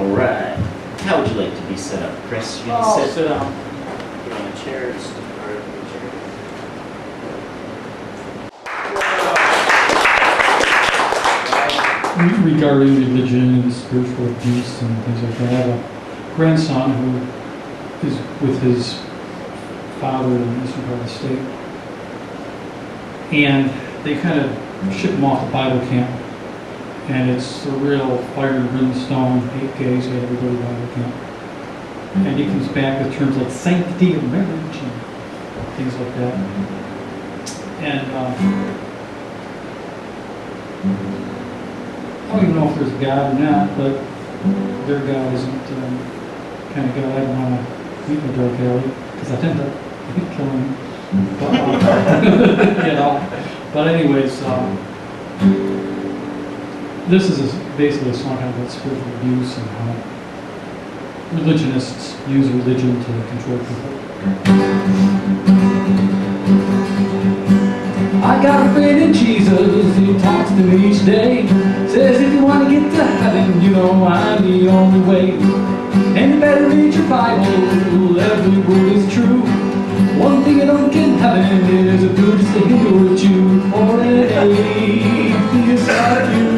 All right. How would you like to be set up, Chris? You can Oh, sit down. Get on a chair. Just Regarding religion and spiritual abuse and things like that, I have a grandson who is with his father in the eastern part of the state. And they kind of ship him off to Bible camp. And it's a real fire and brimstone, hate gays, you have to go to Bible camp. And he comes back with terms like sanctity of marriage and things like that. And I don't even know if there's a God or not, but their God isn't the kind of God I'd want to meet in the dark alley, because I'd end up killing him. But, you know. But anyways, this is basically a song about spiritual abuse and how religionists use religion to control people. I got a friend in Jesus, he talks to me each day. Says if you want to get to heaven, you know I'm the only way. And you better read your Bible, every word is true. One thing I don't get in heaven is a Buddhist, a Hindu, or a Jew, or an atheist like you.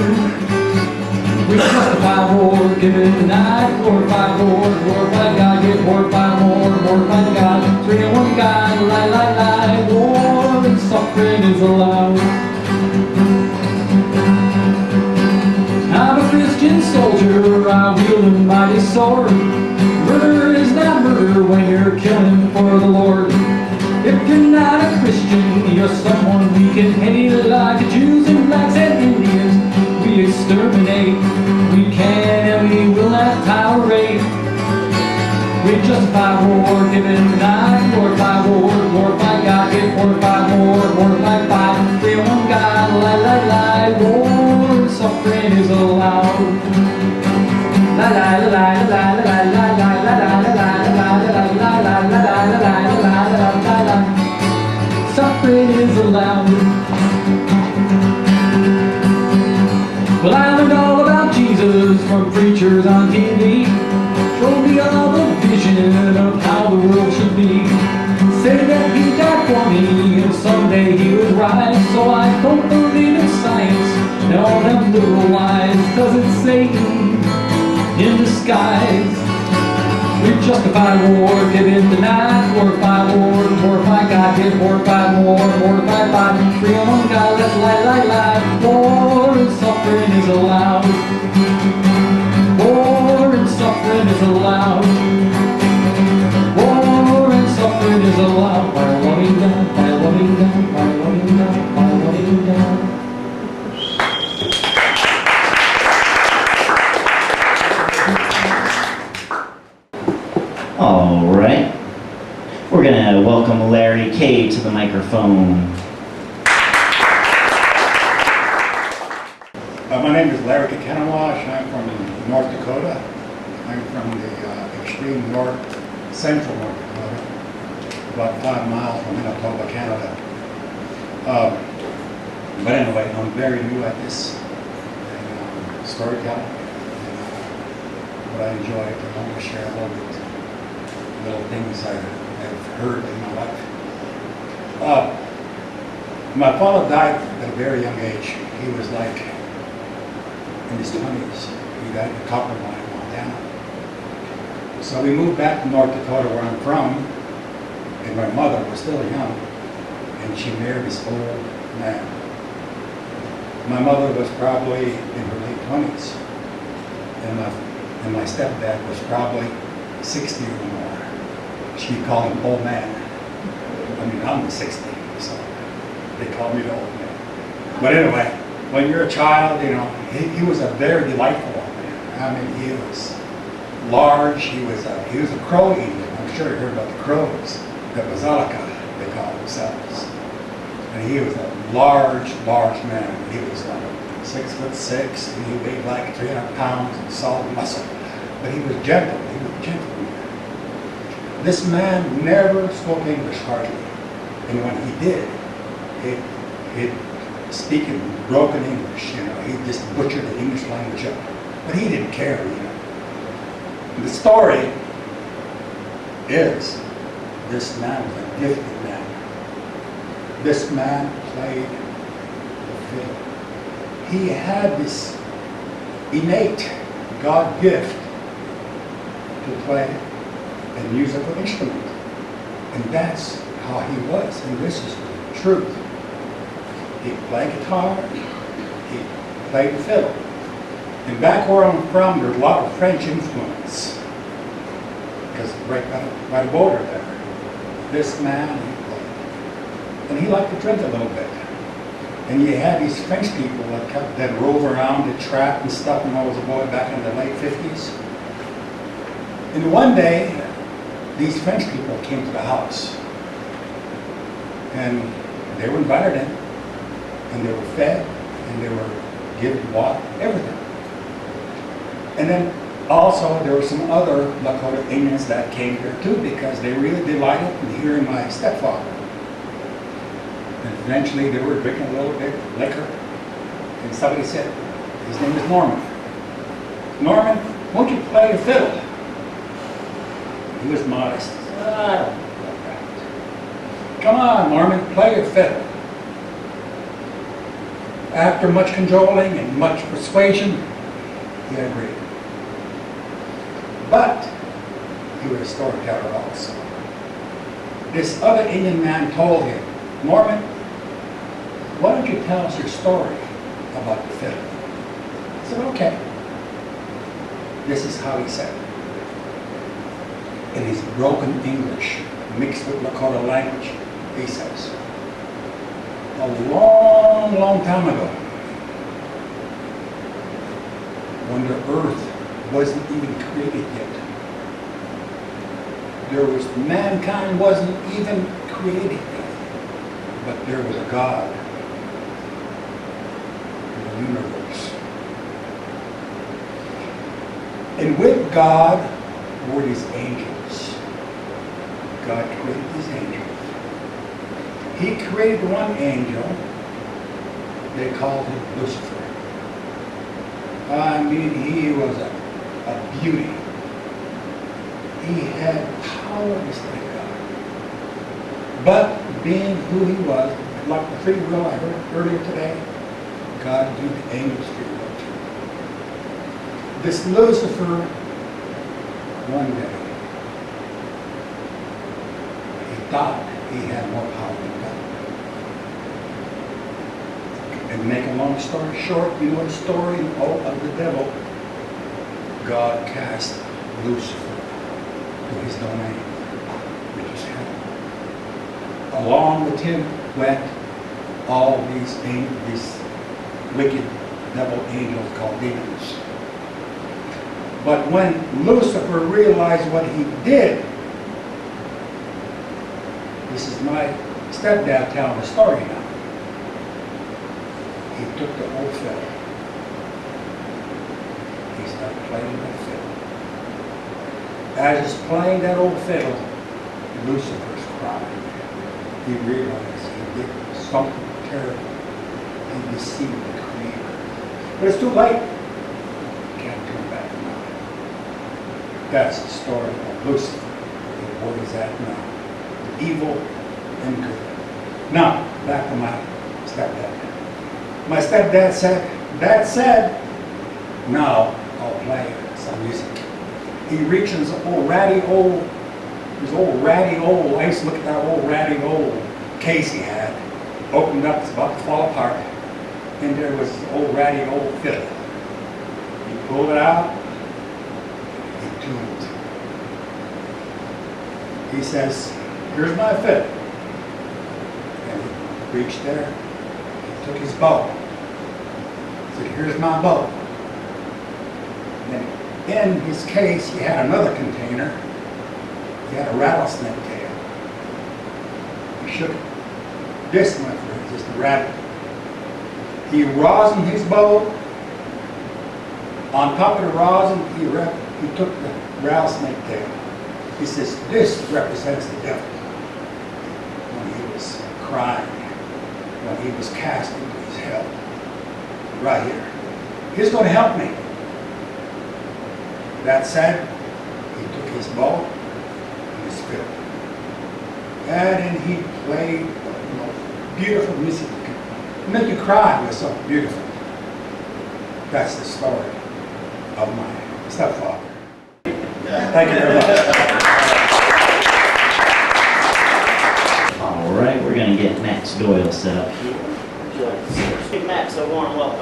We justify war, give it the night, glorify Lord, glorify God, get glorified more, glorify God. Three in one God, lie, lie, lie, war and suffering is allowed. I'm a Christian soldier, I wield a mighty sword. Murder is not murder when you're killing for the Lord. If you're not a Christian, you're someone we can hate, like the Jews and blacks and Indians. We exterminate, we can and we will not tolerate. We justify war, give it the night, glorify war, glorify God, get glorified more, glorify five, three in one God, lie, lie, lie, war and suffering is allowed. La la la la la la la la la la la la la la. Suffering is allowed. Well, I learned all about Jesus from preachers on TV. Showed me all the vision of how the world should be. Said that he died for me and someday he would rise. So I don't believe in science and all them little lies, 'cause it's Satan in disguise. We justify war, give it the night, glorify Lord, glorify God, get glorified more, glorify God, three in one God, let's lie, lie, lie. War and suffering is allowed. War and suffering is allowed. War and suffering is allowed. By loving God, by loving God, by loving God, by loving God. all right. We're going to welcome Larry K to the microphone. My name is Larry Kekanawash. I'm from North Dakota. I'm from the extreme central North Dakota, about 5 miles from Manitoba, Canada. But anyway, I'm very new at this storytelling. But I enjoy it. I want to share a little things I've heard in my life. My father died at a very young age. He was like in his 20s. He died in a copper mine in Montana. So we moved back to North Dakota, where I'm from, and my mother was still young, and she married this old man. My mother was probably in her late 20s, and my stepdad was probably 60 or more. She called him old man. I mean, I'm 60, so they call me the old man. But anyway, when you're a child, you know, he was a very delightful old man. I mean, he was large. He was a crow eater. I'm sure you heard about the crows. The Bazalaka, they call themselves. And he was a large man. He was like 6'6", and he weighed like 300 pounds of solid muscle. But he was gentle. He was a gentleman. This man never spoke English hardly. And when he did, he'd speak in broken English, you know. He just butchered the English language up. But he didn't care, you know. The story is this man was a gifted man. This man played the fiddle. He had this innate God gift to play a musical instrument. And that's how he was. And this is the truth. He played guitar, he played the fiddle. And back where I'm from, there's a lot of French influence. Because right by the border there, this man, he played. And he liked to drink a little bit. And you had these French people that rove around the trap and stuff when I was a boy back in the late 50s. And one day, these French people came to the house. And they were invited in. And they were fed. And they were given water, everything. And then also there were some other Lakota Indians that came here too because they really delighted in hearing my stepfather. And eventually they were drinking a little bit of liquor. And somebody said, his name is Norman. Norman, won't you play the fiddle? He was modest. He said, I don't know that. Come on, Norman, play your fiddle. After much cajoling and much persuasion, he agreed. But he was a storyteller also. This other Indian man told him, Norman, why don't you tell us your story about the fiddle? I said, okay. This is how he said it. In his broken English, mixed with Lakota language, he says, a long, long time ago, when the earth wasn't even created yet, mankind wasn't even created yet, but there was a God in the universe. And with God were these angels. God created these angels. He created one angel, they called him Lucifer. I mean, he was a beauty. He had power just like God. But being who he was, like the free will I heard earlier today, God gave the angels free will too. This Lucifer, one day, he thought he had more power than God. And to make a long story short, you know the story of the devil. God cast Lucifer to his domain, which is hell. Along with him went all these wicked devil angels called demons. But when Lucifer realized what he did, this is my stepdad telling the story now. He took the old fiddle. He started playing that fiddle. As he's playing that old fiddle, Lucifer's crying. He realized he did something terrible. He deceived the Creator. But it's too late. Can't turn back now. That's the story of Lucifer and where he's at now. Evil and good. Now, back to my stepdad. My stepdad said, Dad said, now I'll play some music. He reached in his old ratty old, I used to look at that old ratty old case he had. Opened up, it's about to fall apart. And there was this old ratty old fiddle. He pulled it out, he tuned. He says, here's my fiddle. And he reached there, he took his bow. He said, here's my bow. And in his case, he had another container. He had a rattlesnake tail. He shook it. This, my friends, is the rabbit. He rosined his bow. On top of the rosin, he took the rattlesnake tail. He says, this represents the devil. When he was crying, when he was cast into his hell. Right here. He's going to help me. That said, this ball and this fiddle. And then he played the most beautiful music. It make you cry. It was so beautiful. That's the story of my stepfather. Thank you very much. All right, we're going to get Max Doyle set up here. Would you like to see us? Give Max a warm welcome.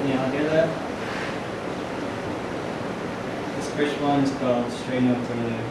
Yeah, I'll do that. This first one is called Straight Up From There.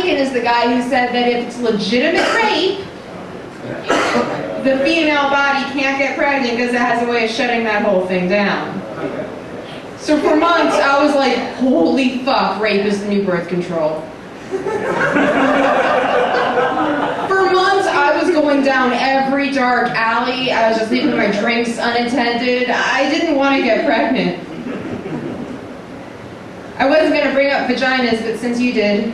Is the guy who said that if it's legitimate rape, the female body can't get pregnant because it has a way of shutting that whole thing down. So for months, I was like, holy fuck, rape is the new birth control. For months, I was going down every dark alley. I was just leaving my drinks unattended. I didn't want to get pregnant. I wasn't going to bring up vaginas, but since you did,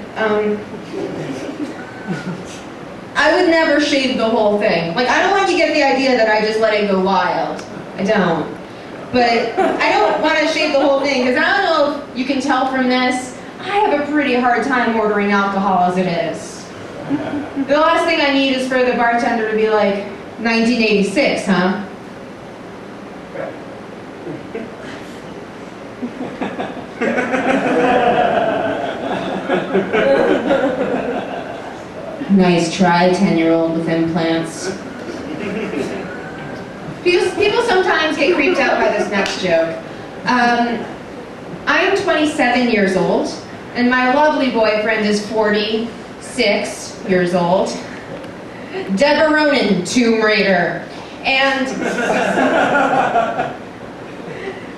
I would never shave the whole thing. Like, I don't want you to get the idea that I just let it go wild. I don't. But I don't want to shave the whole thing, because I don't know if you can tell from this, I have a pretty hard time ordering alcohol as it is. The last thing I need is for the bartender to be like, 1986, huh? Nice try, 10-year-old with implants. People sometimes get creeped out by this next joke. I am 27 years old, and my lovely boyfriend is 46 years old. Deborah Ronan, Tomb Raider. And,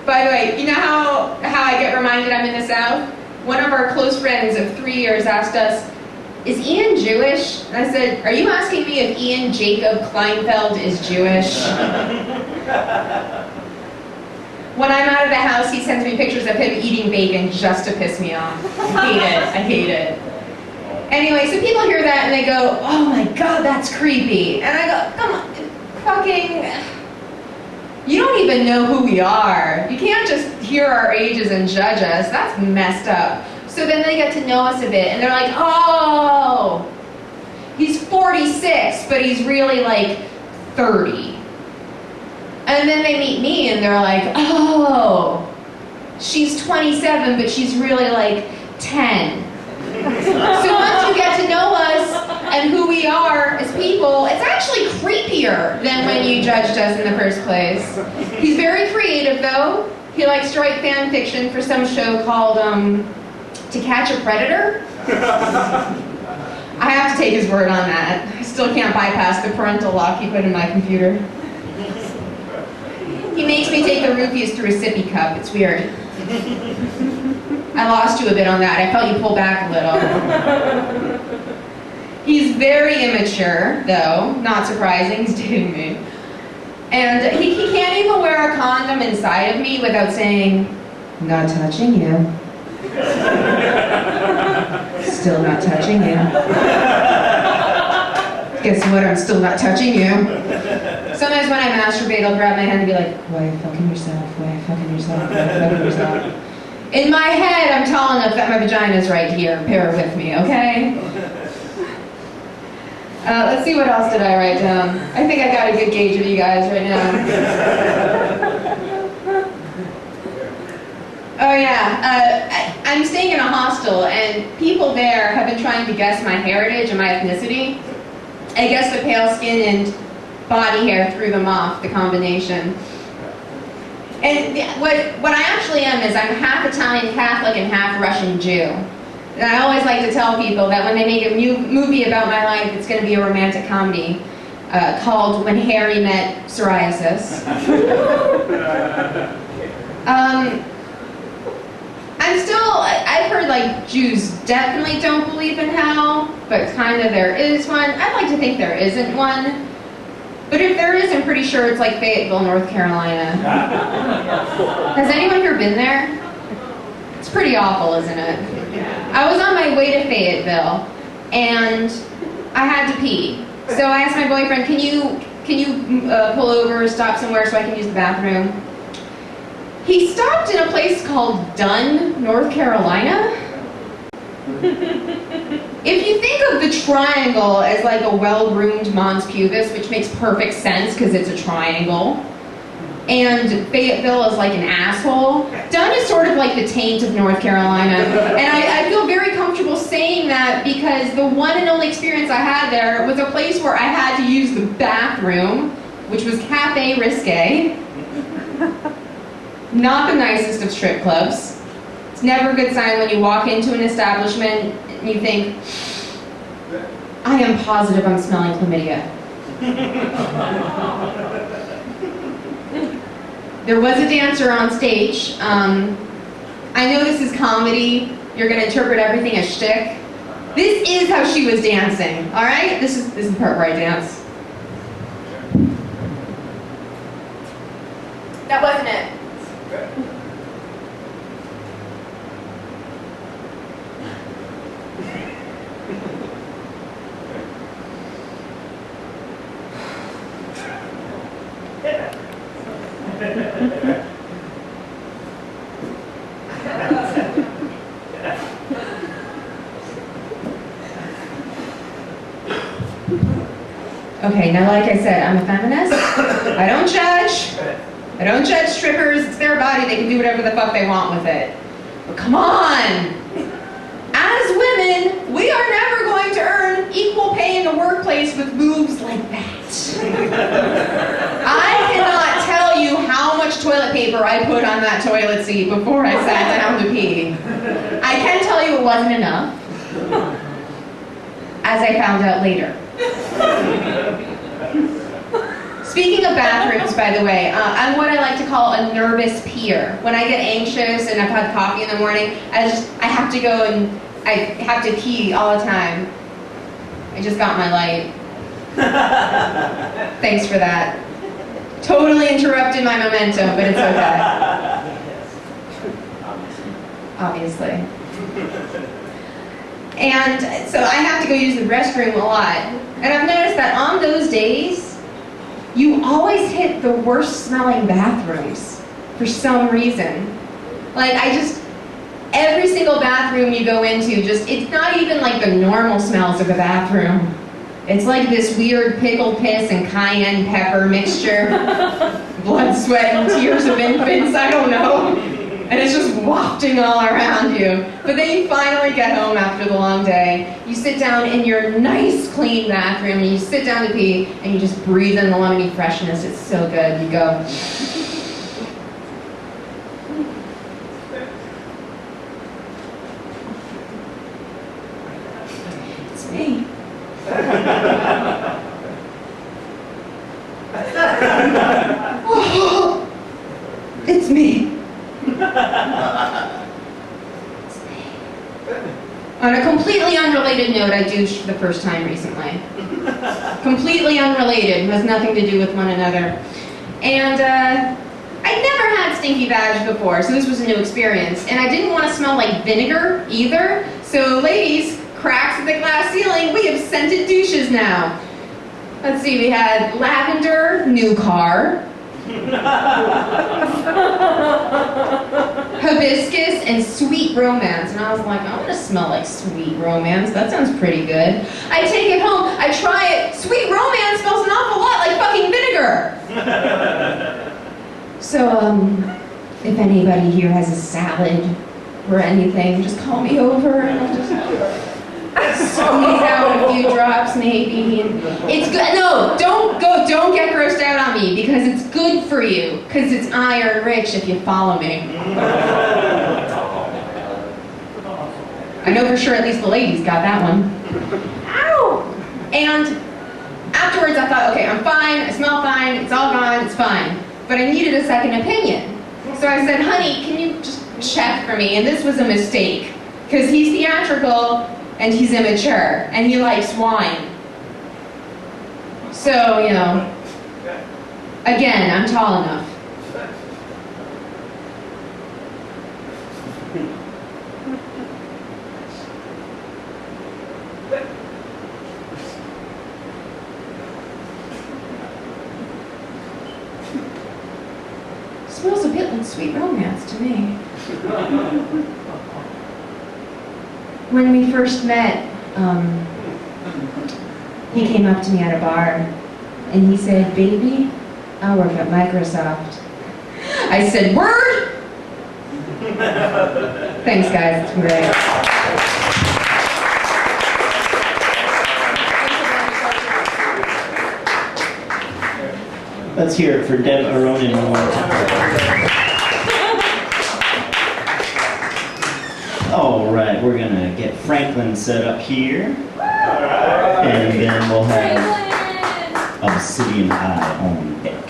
by the way, you know how I get reminded I'm in the South? One of our close friends of 3 years asked us, is Ian Jewish? And I said, are you asking me if Ian Jacob Kleinfeld is Jewish? When I'm out of the house, he sends me pictures of him eating bacon just to piss me off. I hate it. Anyway, so people hear that and they go, oh my God, that's creepy. And I go, come on, fucking, you don't even know who we are. You can't just hear our ages and judge us. That's messed up. So then they get to know us a bit and they're like, oh, he's 46, but he's really like 30. And then they meet me and they're like, oh, she's 27, but she's really like 10. So once you get to know us and who we are as people, it's actually creepier than when you judged us in the first place. He's very creative though. He likes to write fan fiction for some show called To Catch a Predator. I have to take his word on that. I still can't bypass the parental lock he put in my computer. He makes me take the roofies through a sippy cup. It's weird. I lost you a bit on that. I felt you pull back a little. He's very immature, though. Not surprising. He's dating me. And he can't even wear a condom inside of me without saying, not touching you. Still not touching you. Guess what? I'm still not touching you. Sometimes when I masturbate, I'll grab my hand and be like, why are you fucking yourself? Why are you fucking yourself? Why are you fucking yourself? In my head, I'm tall enough that my vagina's right here. Bear with me, okay? Let's see, what else did I write down? I think I got a good gauge of you guys right now. Oh yeah, I'm staying in a hostel, and people there have been trying to guess my heritage and my ethnicity. I guess the pale skin and body hair threw them off, the combination. And what I actually am is I'm half Italian Catholic and half Russian Jew. And I always like to tell people that when they make a movie about my life, it's going to be a romantic comedy called When Harry Met Psoriasis. I've heard like Jews definitely don't believe in hell, but kind of there is one. I'd like to think there isn't one. But if there is, I'm pretty sure it's like Fayetteville, North Carolina. Has anyone here been there? It's pretty awful, isn't it? I was on my way to Fayetteville, and I had to pee. So I asked my boyfriend, can you pull over, stop somewhere so I can use the bathroom? He stopped in a place called Dunn, North Carolina. If you think of the triangle as like a well-groomed mons pubis, which makes perfect sense because it's a triangle, and Fayetteville is like an asshole, Dunn is sort of like the taint of North Carolina. And I feel very comfortable saying that because the one and only experience I had there was a place where I had to use the bathroom, which was Cafe Risque. Not the nicest of strip clubs. It's never a good sign when you walk into an establishment and you think, I am positive I'm smelling chlamydia. There was a dancer on stage. I know this is comedy. You're going to interpret everything as shtick. This is how she was dancing, all right? This is the part where I dance. That wasn't it. Okay, now like I said, I'm a feminist. I don't judge. I don't judge strippers. It's their body. They can do whatever the fuck they want with it. But come on! As women, we are never going to earn equal pay in the workplace with moves like that. I cannot tell you how much toilet paper I put on that toilet seat before I sat down to pee. I can tell you it wasn't enough, as I found out later. Speaking of bathrooms, by the way, I'm what I like to call a nervous peer. When I get anxious and I've had coffee in the morning, I have to go and I have to pee all the time. I just got my light. Thanks for that. Totally interrupted my momentum, but it's okay. Obviously. And so I have to go use the restroom a lot. And I've noticed that on those days, you always hit the worst smelling bathrooms for some reason. Like every single bathroom you go into, it's not even like the normal smells of a bathroom. It's like this weird pickled piss and cayenne pepper mixture. Blood, sweat, and tears of infants, I don't know. And it's just wafting all around you. But then you finally get home after the long day. You sit down in your nice, clean bathroom, and you sit down to pee, and you just breathe in the lemony freshness. It's so good. You go. It's me. Oh, it's me. On a completely unrelated note, I douched for the first time recently. Completely unrelated, has nothing to do with one another. And I'd never had stinky bags before, so this was a new experience. And I didn't want to smell like vinegar either. So ladies, cracks in the glass ceiling, we have scented douches now. Let's see, we had lavender, new car. Hibiscus and sweet romance. And I was like, I want to smell like sweet romance. That sounds pretty good. I take it home, I try it. Sweet romance smells an awful lot like fucking vinegar. So, if anybody here has a salad or anything, just call me over and I'll just squeeze out a few drops maybe. And it's good. No, don't get grossed out on me because it's good for you. Because it's iron rich if you follow me. I know for sure at least the ladies got that one. Ow! And afterwards I thought, okay, I'm fine, I smell fine, it's all gone, it's fine. But I needed a second opinion. So I said, honey, can you just check for me? And this was a mistake. Because he's theatrical and he's immature, and he likes wine. So, you know, again, I'm tall enough. Smells a bit like sweet romance to me. When we first met, he came up to me at a bar and he said, baby, I work at Microsoft. I said, word? Thanks guys, it's been great. Let's hear it for Deb Aronin one more time. All right, we're gonna get Franklin set up here, and then we'll have Obsidian Eye on deck.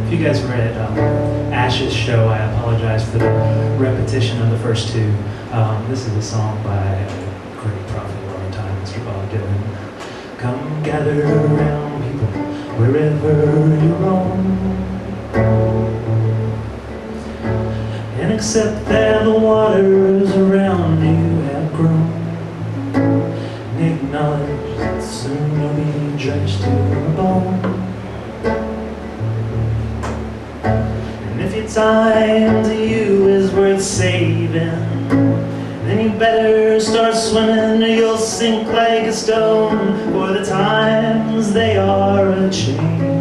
If you guys were at Ash's show, I apologize for the repetition of the first two. This is a song by a great prophet of our time, Mr. Bob Dylan. Come gather around, people, wherever you roam, and accept that the waters around you have grown, and acknowledge that soon you'll be drenched to the bone. And if your time to you is worth saving, then you better start swimming or you'll sink like a stone, for the times they are a-changin'.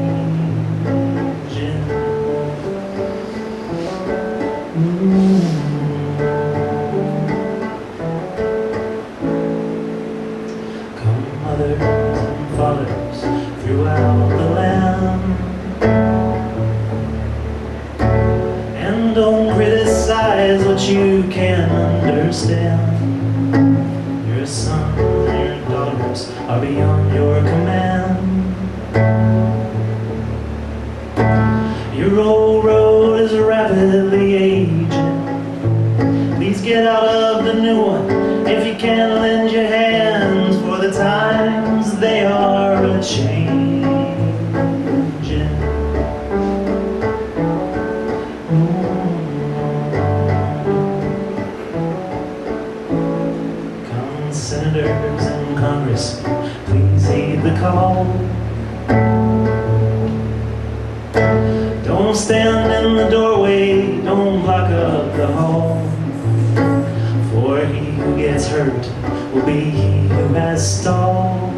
Come mothers and fathers throughout the land, and don't criticize what you can't understand. Your sons and your daughters are beyond your command. Your old road is rapidly aging. Please get out of the new one if you can lend your hands, for the times they are a-changin'. Come senators and congressmen, please heed the call. Don't stand in the doorway, don't block up the hall, for he who gets hurt will be he who has stalled.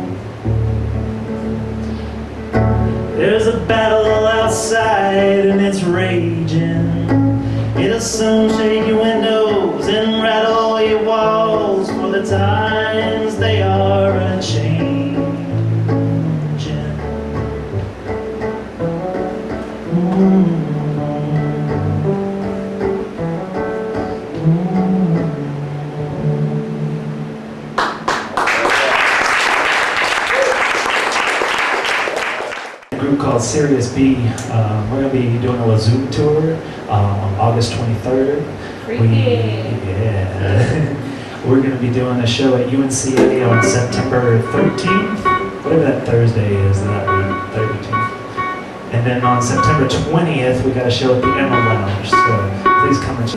There's a battle outside and it's raging. It'll soon shake your windows and rattle your walls, for the times they are a-changin'. A group called Sirius B. We're going to be doing a little Zoom tour on August 23rd. We're going to be doing a show at UNCA on September 13th, whatever that Thursday is, that 13th. And then on September 20th, we got a show at the Emma Lounge, so please come and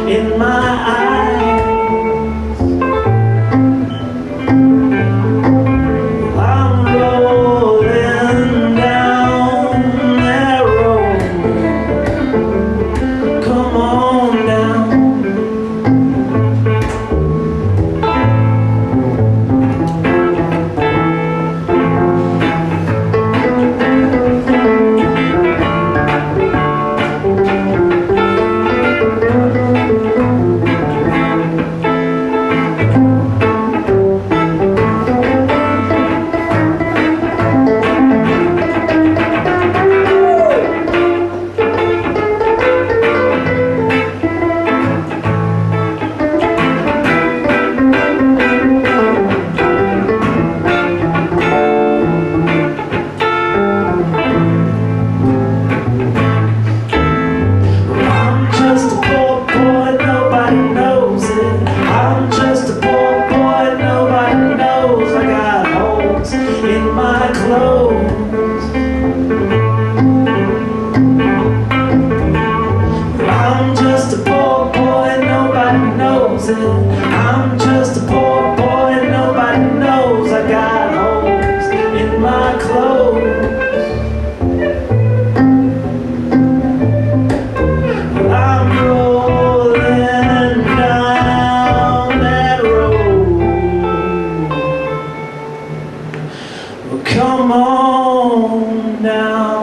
in my eyes. said, I'm just a poor boy and nobody knows I got holes in my clothes. Well, I'm rolling down that road. Well, come on now.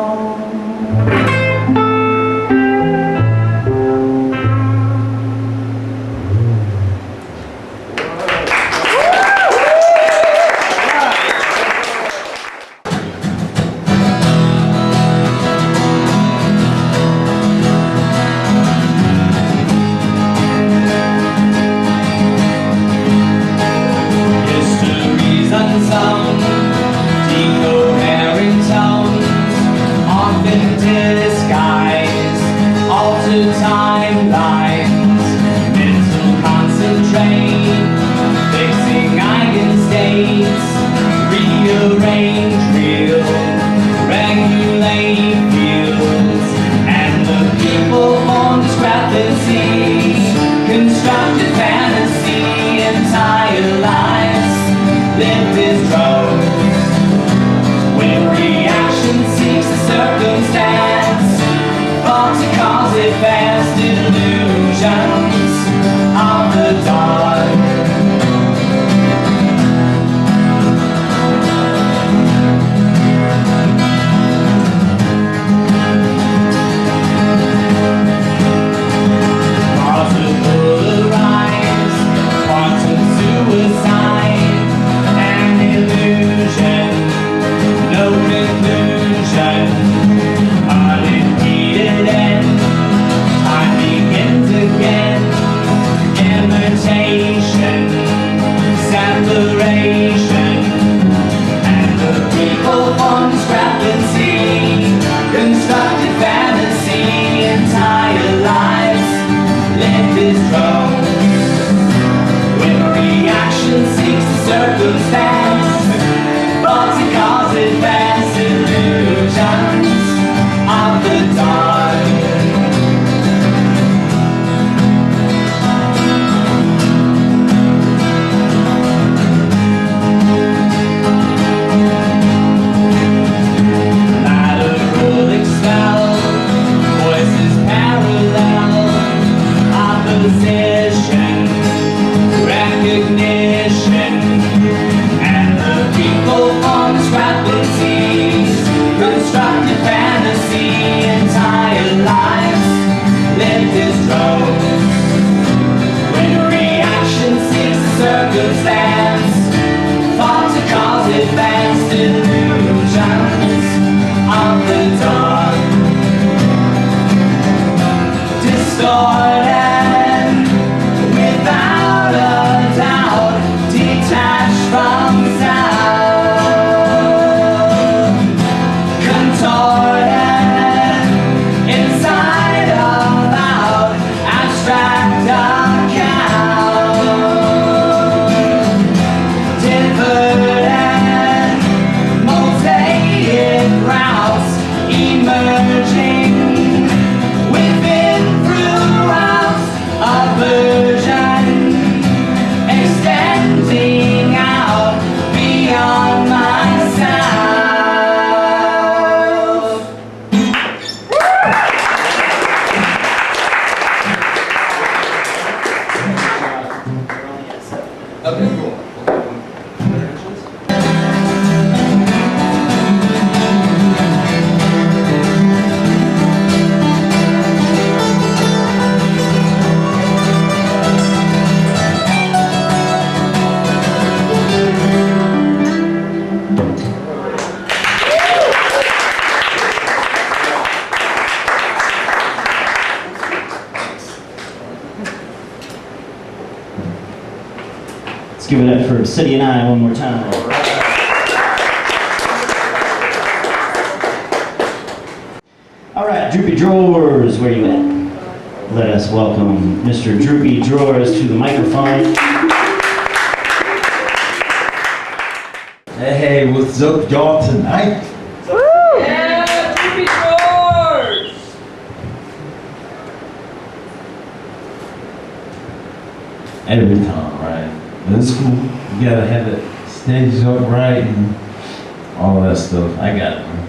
Let's give it up for City and I one more time. All right, Droopy Drawers, where you at? Let us welcome Mr. Droopy Drawers to the microphone. Hey, what's up, y'all, tonight? Yeah, Droopy Drawers! every time, right? But it's cool. You gotta have it staged up right and all that stuff. I got it, man.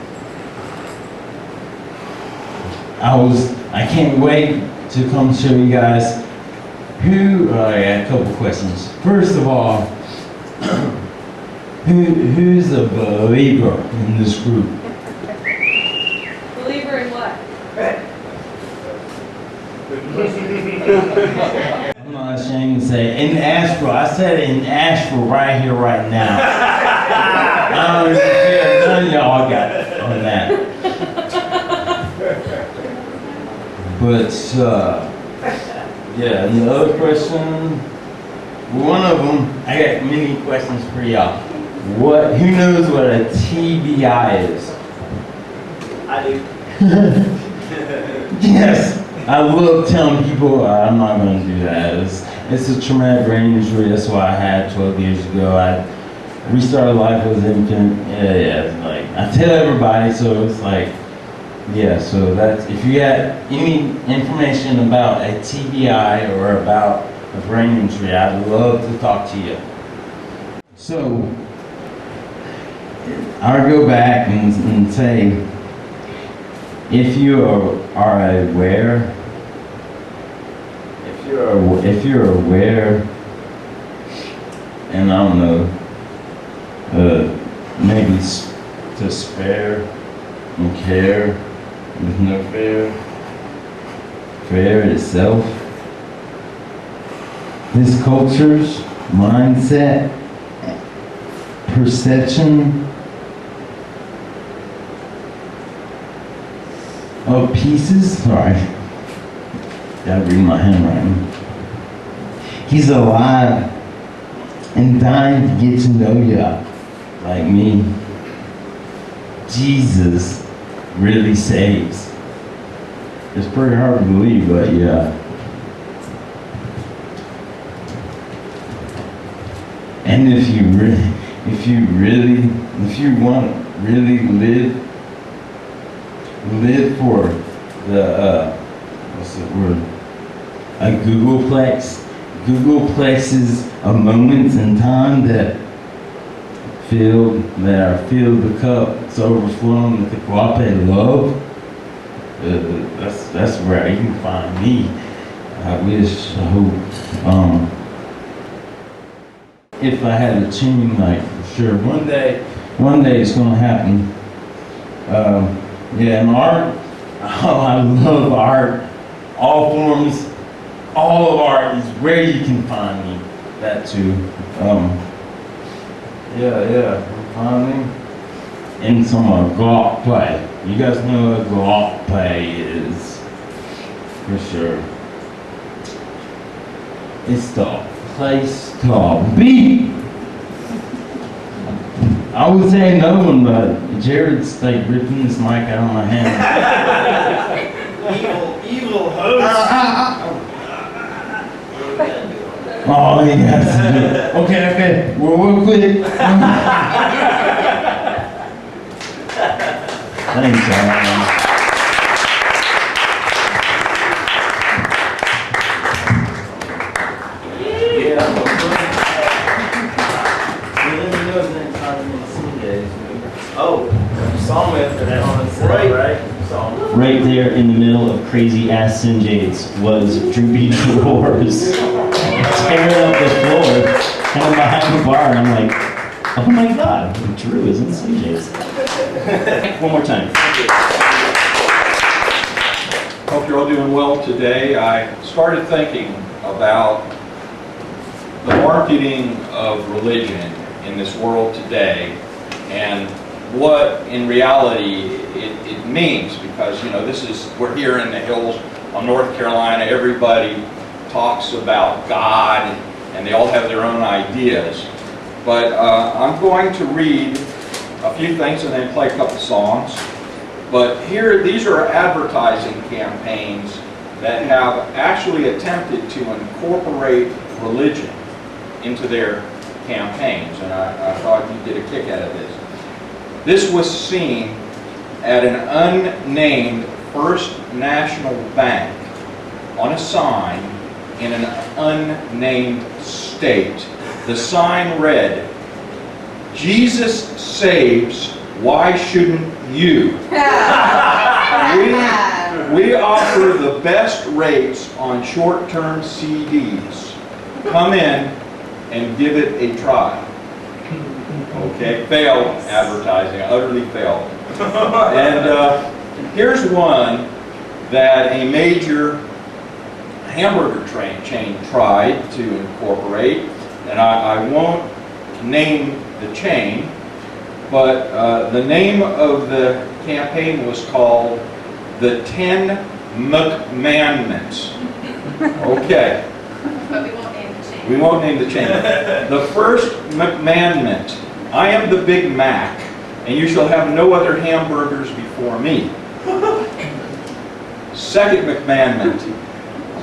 I can't wait to come show you guys I got a couple questions. First of all, who's a believer in this group? Believer in what? I'm not ashamed to say, in Asheville. I said in Asheville right here, right now. I don't even care. None of y'all got it on that. But, yeah, and the other question, one of them, I got many questions for y'all. Who knows what a TBI is? I do. Yes, I love telling people I'm not going to do that. It's a traumatic brain injury. That's why I had 12 years ago. I restarted life as an infant. Yeah, like I tell everybody, so it's like, yeah. So that's if you got any information about a TBI or about a brain injury, I'd love to talk to you. So I'll go back and say, if you are aware, if you're aware, and I don't know, maybe to spare and care with no fear itself. This culture's mindset, perception of pieces. Sorry, gotta read my handwriting. He's alive and dying to get to know ya, like me. Jesus really saves. It's pretty hard to believe, but yeah. And if you want to really live for the what's the word? A Googleplex. Googleplexes of moments in time that are filled the cup. It's overflowing with the agape love. That's where you can find me. I hope. If I had a team, like for sure, one day it's gonna happen. Yeah, and art. Oh, I love art. All forms, all of art is where you can find me. That too. Find me in some golf play. You guys know what golf play is, for sure. It's the place to be. I would say no one, but Jared's like ripping this mic out of my hand. Evil host. Oh, he has to do it. Okay. We'll quit. Thanks, man. Right there in the middle of crazy ass Sin Jades was Droopy Drawers tearing up the floor and I'm behind the bar and I'm like, oh my god, Drew is in Sin Jades. One more time. Hope you're all doing well today. I started thinking about the marketing of religion in this world today and what in reality it means, because we're here in the hills of North Carolina. Everybody talks about God and they all have their own ideas, but I'm going to read a few things and then play a couple songs. But here, these are advertising campaigns that have actually attempted to incorporate religion into their campaigns, and I thought you did a kick out of this. This was seen at an unnamed First National Bank on a sign in an unnamed state. The sign read, "Jesus saves, why shouldn't you?" We offer the best rates on short-term CDs. Come in and give it a try. Okay, failed advertising, utterly failed. And here's one that a major hamburger chain tried to incorporate, and I won't name the chain, but the name of the campaign was called the 10 McMahonments. Okay. But we won't name the chain. We won't name the chain. The first McMahonment, I am the Big Mac, and you shall have no other hamburgers before me. Second McMahonment,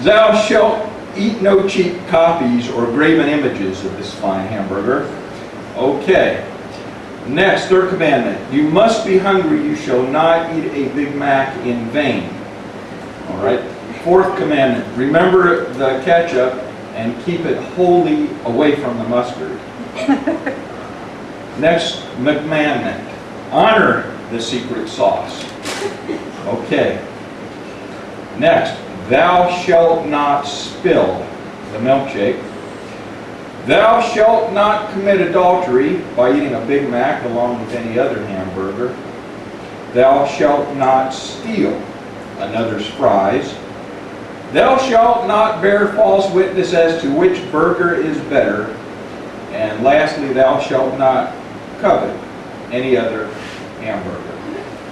thou shalt eat no cheap copies or graven images of this fine hamburger. Okay. Next, third commandment, you must be hungry, you shall not eat a Big Mac in vain. All right. Fourth commandment, remember the ketchup and keep it wholly away from the mustard. Next, McMahonment, honor the secret sauce. Okay. Next, thou shalt not spill the milkshake. Thou shalt not commit adultery by eating a Big Mac along with any other hamburger. Thou shalt not steal another's fries. Thou shalt not bear false witness as to which burger is better. And lastly, thou shalt not covet any other hamburger.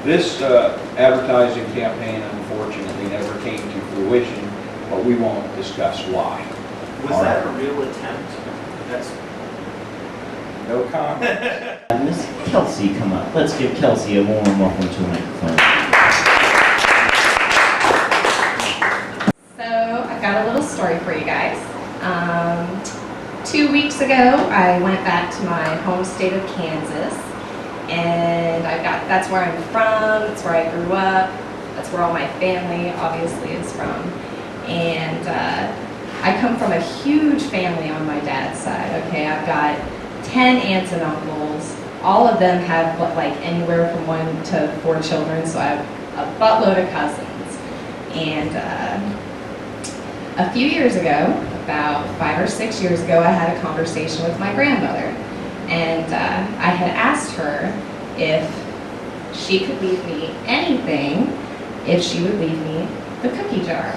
This advertising campaign unfortunately never came to fruition, but we won't discuss why. Was All that right. a real attempt? That's No comment. Miss Kelsey, come up. Let's give Kelsey a warm welcome to the microphone. So I've got a little story for you guys. 2 weeks ago, I went back to my home state of Kansas, and that's where I'm from, that's where I grew up, that's where all my family obviously is from. And I come from a huge family on my dad's side, okay? I've got 10 aunts and uncles. All of them have like anywhere from 1 to 4 children, so I have a buttload of cousins. And a few years ago, about 5 or 6 years ago, I had a conversation with my grandmother. And I had asked her if she could leave me anything if she would leave me the cookie jar.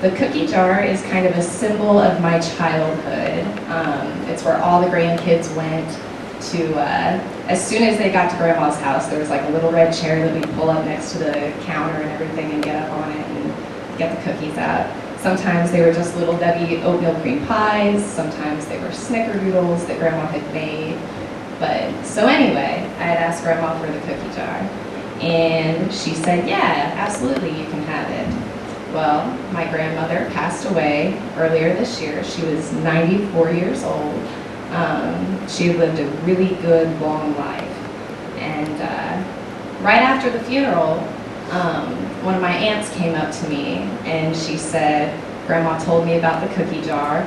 The cookie jar is kind of a symbol of my childhood. It's where all the grandkids went to, as soon as they got to Grandma's house, there was like a little red chair that we'd pull up next to the counter and everything and get up on it and get the cookies out. Sometimes they were just Little Debbie oatmeal cream pies, sometimes they were snickerdoodles that Grandma had made. But, so anyway, I had asked Grandma for the cookie jar, and she said, yeah, absolutely, you can have it. Well, my grandmother passed away earlier this year. She was 94 years old. She lived a really good, long life. And right after the funeral, one of my aunts came up to me and she said, Grandma told me about the cookie jar.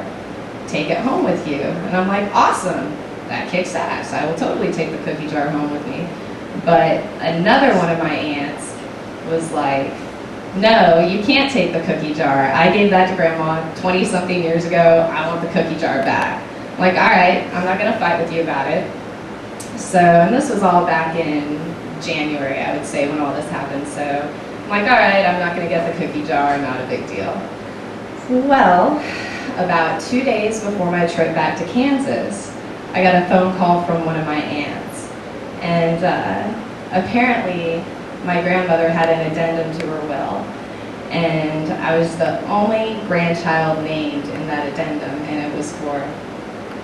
Take it home with you. And I'm like, awesome. That kicks ass. I will totally take the cookie jar home with me. But another one of my aunts was like, no, you can't take the cookie jar. I gave that to Grandma 20-something years ago. I want the cookie jar back. I'm like, all right, I'm not going to fight with you about it. So, and this was all back in January, I would say, when all this happened. So I'm like, all right, I'm not going to get the cookie jar. Not a big deal. Well, about 2 days before my trip back to Kansas, I got a phone call from one of my aunts. And apparently, my grandmother had an addendum to her will, and I was the only grandchild named in that addendum, and it was for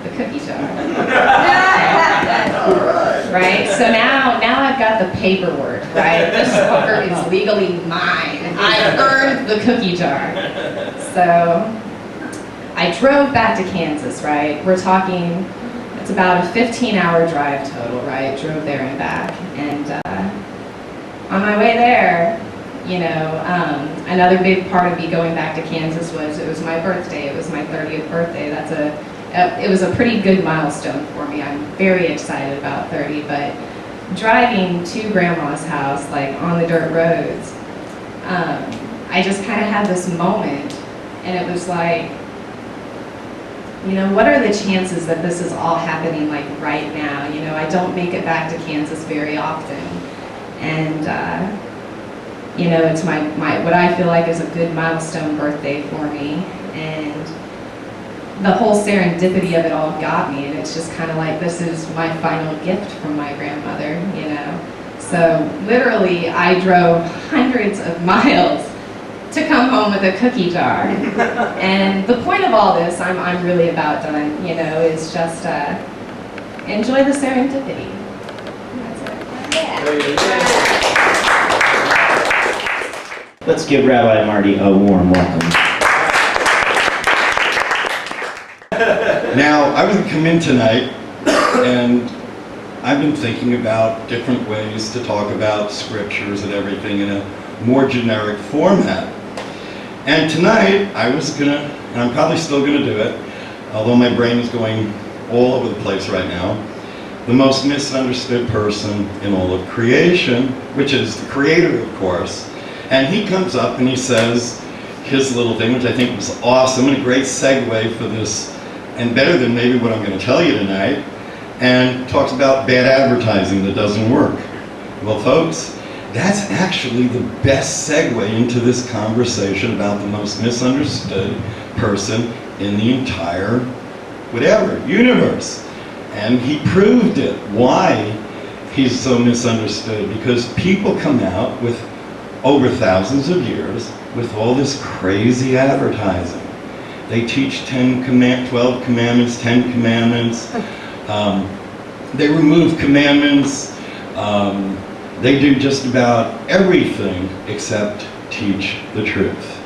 the cookie jar. Right? So now I've got the paperwork, right? This fucker is legally mine. I earned the cookie jar. So I drove back to Kansas, right? We're talking, it's about a 15-hour drive total, right? Drove there and back, and on my way there, You know, another big part of me going back to Kansas was it was my birthday. It was my 30th birthday. It was a pretty good milestone for me. I'm very excited about 30, but driving to Grandma's house, like on the dirt roads, I just kind of had this moment, and it was like, you know, what are the chances that this is all happening like right now? You know, I don't make it back to Kansas very often, and you know, it's my what I feel like is a good milestone birthday for me, and the whole serendipity of it all got me, and it's just kind of like, this is my final gift from my grandmother, you know. So literally, I drove hundreds of miles to come home with a cookie jar. And the point of all this, I'm really about done, you know, is just enjoy the serendipity. That's it. Yeah. Let's give Rabbi Marty a warm welcome. Now, I was come in tonight, and I've been thinking about different ways to talk about scriptures and everything in a more generic format. And tonight, I was gonna, and I'm probably still gonna do it, although my brain is going all over the place right now, the most misunderstood person in all of creation, which is the Creator, of course. And he comes up and he says his little thing, which I think was awesome and a great segue for this, and better than maybe what I'm going to tell you tonight, and talks about bad advertising that doesn't work. Well, folks, that's actually the best segue into this conversation about the most misunderstood person in the entire, whatever, universe. And he proved it. Why he's so misunderstood? Because people come out with over thousands of years with all this crazy advertising. They teach 12 commandments, 10 commandments. They remove commandments. They do just about everything except teach the truth.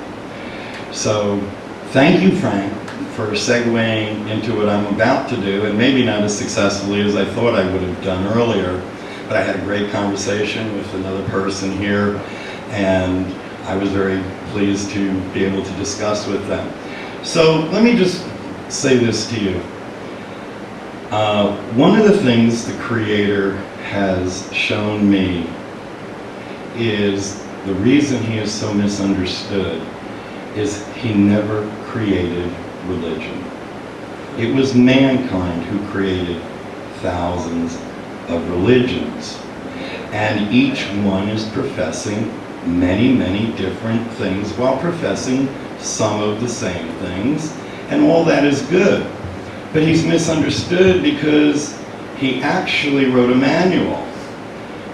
So thank you, Frank, for segueing into what I'm about to do, and maybe not as successfully as I thought I would have done earlier, but I had a great conversation with another person here, and I was very pleased to be able to discuss with them. So let me just say this to you. One of the things the Creator has shown me is the reason he is so misunderstood is he never created religion. It was mankind who created thousands of religions, and each one is professing many, many different things while professing some of the same things, and all that is good. But he's misunderstood because he actually wrote a manual,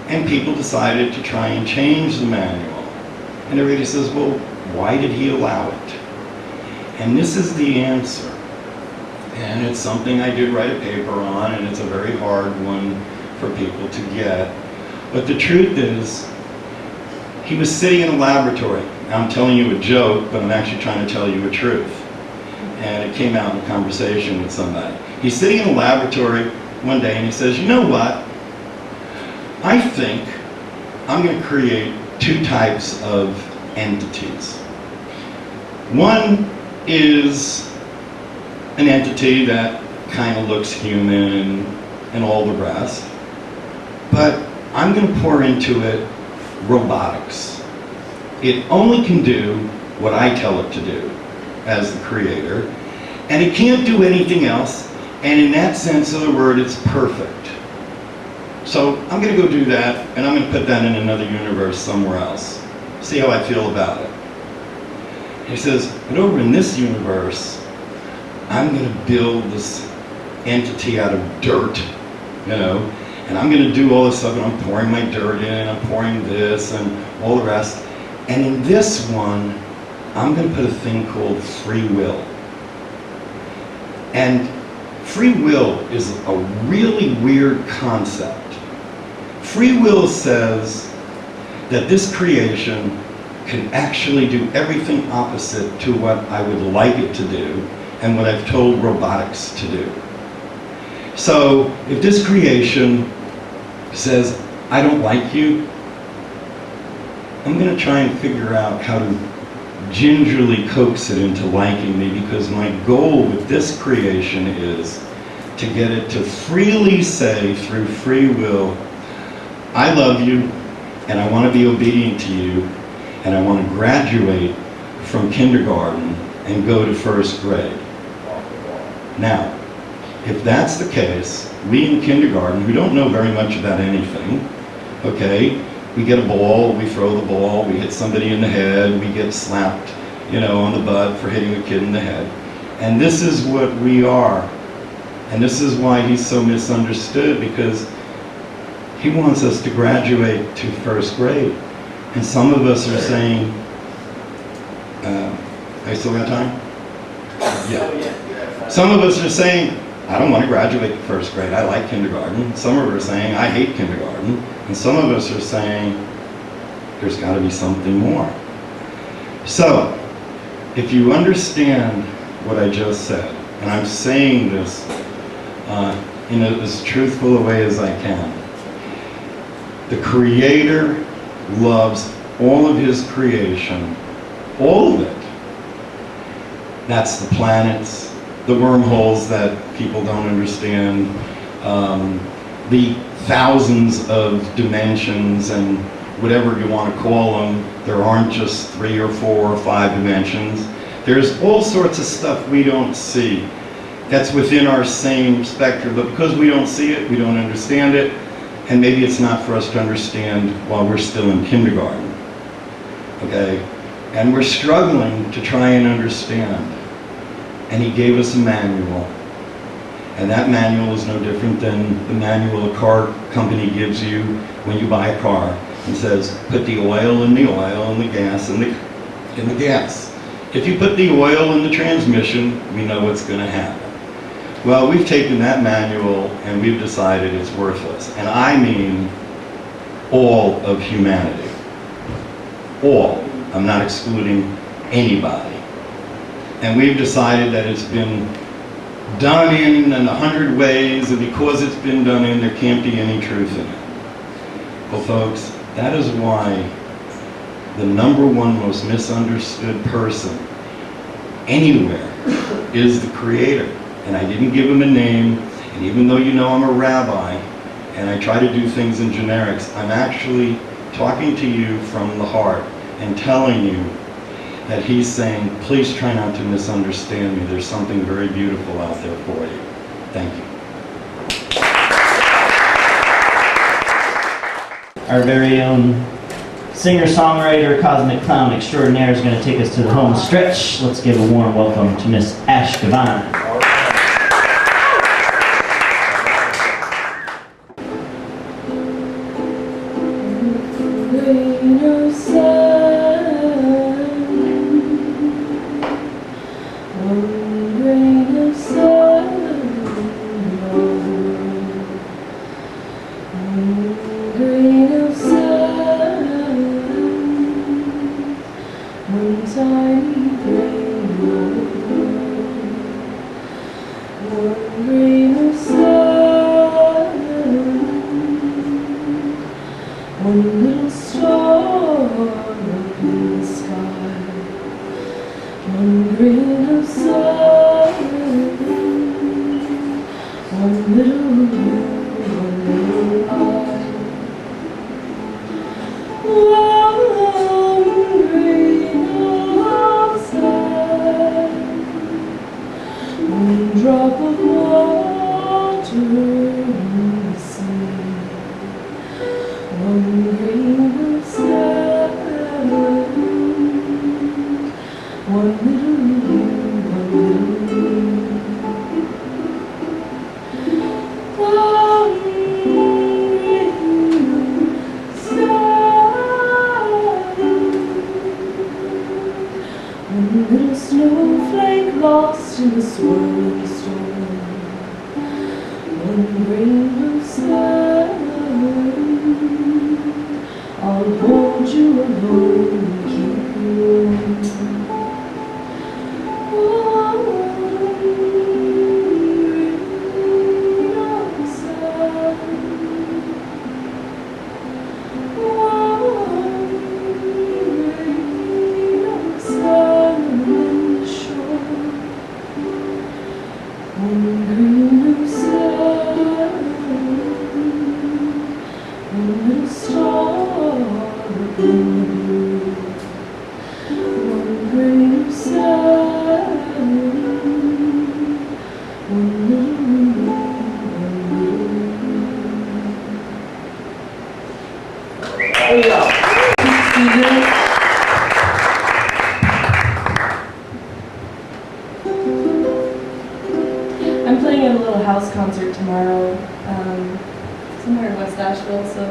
and people decided to try and change the manual. And everybody says, well, why did he allow it? And this is the answer. And it's something I did write a paper on, and it's a very hard one for people to get. But the truth is, he was sitting in a laboratory. Now, I'm telling you a joke, but I'm actually trying to tell you a truth. And it came out in a conversation with somebody. He's sitting in a laboratory one day and he says, you know what? I think I'm going to create two types of entities. One is an entity that kind of looks human and all the rest, but I'm going to pour into it robotics. It only can do what I tell it to do as the Creator, and it can't do anything else, and in that sense of the word, it's perfect. So I'm going to go do that, and I'm going to put that in another universe somewhere else. See how I feel about it. He says, but over in this universe, I'm going to build this entity out of dirt, you know, and I'm going to do all this stuff, and I'm pouring my dirt in, I'm pouring this, and all the rest. And in this one, I'm going to put a thing called free will. And free will is a really weird concept. Free will says that this creation can actually do everything opposite to what I would like it to do and what I've told robotics to do. So if this creation says, I don't like you, I'm going to try and figure out how to gingerly coax it into liking me, because my goal with this creation is to get it to freely say through free will, I love you, and I want to be obedient to you, and I want to graduate from kindergarten and go to first grade. Now, if that's the case, we in kindergarten, we don't know very much about anything, okay? We get a ball, we throw the ball, we hit somebody in the head, we get slapped, on the butt for hitting a kid in the head. And this is what we are. And this is why he's so misunderstood, because he wants us to graduate to first grade. And some of us are saying, I still got time? Yeah. Some of us are saying, I don't want to graduate to first grade, I like kindergarten. Some of us are saying, I hate kindergarten. And some of us are saying, there's got to be something more. So, if you understand what I just said, and I'm saying this in as truthful a way as I can, the Creator loves all of His creation, all of it. That's the planets, the wormholes that people don't understand, the thousands of dimensions and whatever you want to call them. There aren't just 3 or 4 or 5 dimensions. There's all sorts of stuff we don't see that's within our same spectrum, but because we don't see it, we don't understand it, and maybe it's not for us to understand while we're still in kindergarten, okay? And we're struggling to try and understand. And He gave us a manual. And that manual is no different than the manual a car company gives you when you buy a car. It says, put the oil in the oil and the gas in the gas. If you put the oil in the transmission, we know what's going to happen. Well, we've taken that manual and we've decided it's worthless. And I mean all of humanity. All. I'm not excluding anybody. And we've decided that it's been done in 100 ways, and because it's been done in, there can't be any truth in it. Well, folks, that is why the #1 most misunderstood person anywhere is the Creator. And I didn't give Him a name, and even though I'm a rabbi, and I try to do things in generics, I'm actually talking to you from the heart and telling you that He's saying, please try not to misunderstand me. There's something very beautiful out there for you. Thank you. Our very own singer-songwriter, cosmic clown extraordinaire is going to take us to the home stretch. Let's give a warm welcome to Miss Ash Devine. I'm playing at a little house concert tomorrow, somewhere in West Asheville, so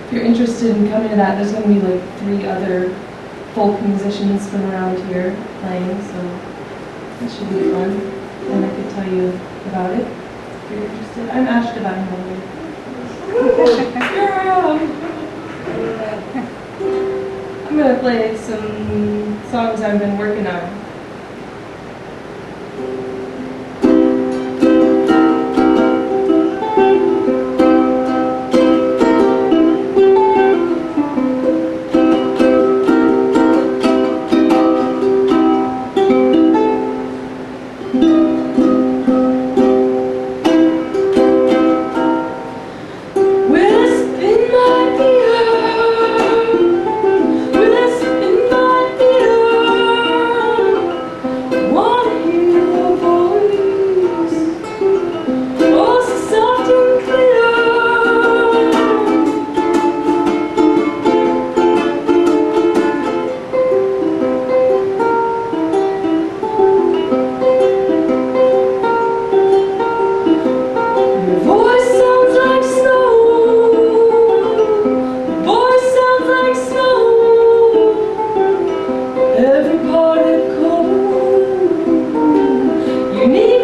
if you're interested in coming to that, there's going to be like 3 other folk musicians from around here playing, so it should be fun, and I could tell you about it if you're interested. I'm Ash Divine Holder. Here I am! I'm going to play some songs I've been working on. You need